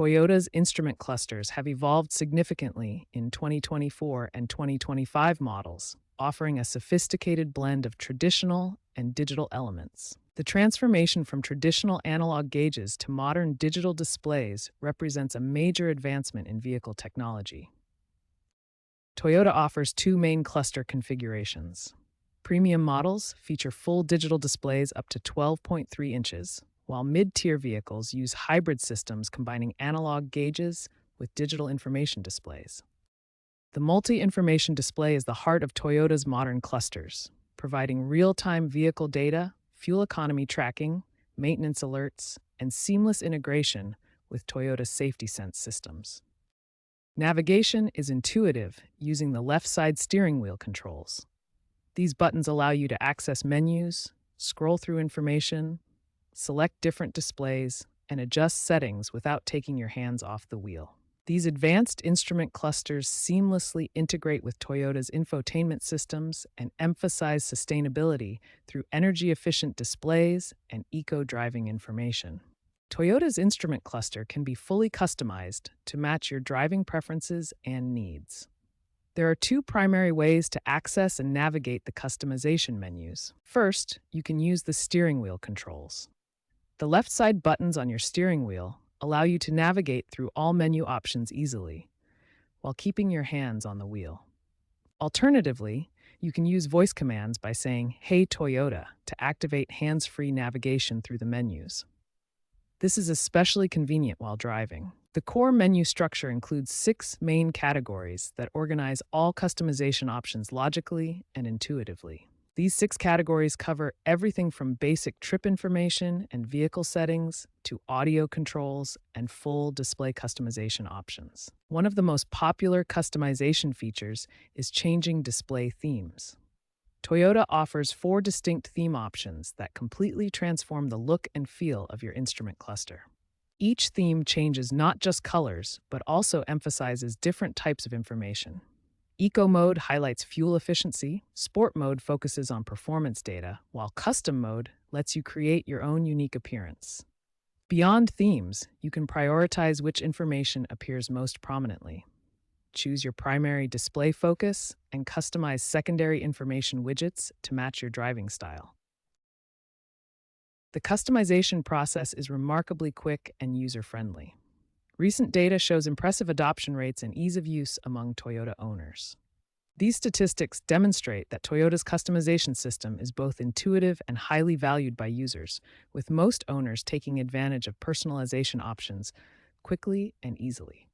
Toyota's instrument clusters have evolved significantly in 2024 and 2025 models, offering a sophisticated blend of traditional and digital elements. The transformation from traditional analog gauges to modern digital displays represents a major advancement in vehicle technology. Toyota offers two main cluster configurations. Premium models feature full digital displays up to 12.3 inches, while mid-tier vehicles use hybrid systems combining analog gauges with digital information displays. The multi-information display is the heart of Toyota's modern clusters, providing real-time vehicle data, fuel economy tracking, maintenance alerts, and seamless integration with Toyota's safety sense systems. Navigation is intuitive using the left side steering wheel controls. These buttons allow you to access menus, scroll through information, select different displays, and adjust settings without taking your hands off the wheel. These advanced instrument clusters seamlessly integrate with Toyota's infotainment systems and emphasize sustainability through energy-efficient displays and eco-driving information. Toyota's instrument cluster can be fully customized to match your driving preferences and needs. There are two primary ways to access and navigate the customization menus. First, you can use the steering wheel controls. The left side buttons on your steering wheel allow you to navigate through all menu options easily, while keeping your hands on the wheel. Alternatively, you can use voice commands by saying, "Hey Toyota," to activate hands-free navigation through the menus. This is especially convenient while driving. The core menu structure includes 6 main categories that organize all customization options logically and intuitively. These 6 categories cover everything from basic trip information and vehicle settings to audio controls and full display customization options. One of the most popular customization features is changing display themes. Toyota offers 4 distinct theme options that completely transform the look and feel of your instrument cluster. Each theme changes not just colors, but also emphasizes different types of information. Eco mode highlights fuel efficiency, sport mode focuses on performance data, while custom mode lets you create your own unique appearance. Beyond themes, you can prioritize which information appears most prominently. Choose your primary display focus and customize secondary information widgets to match your driving style. The customization process is remarkably quick and user-friendly. Recent data shows impressive adoption rates and ease of use among Toyota owners. These statistics demonstrate that Toyota's customization system is both intuitive and highly valued by users, with most owners taking advantage of personalization options quickly and easily.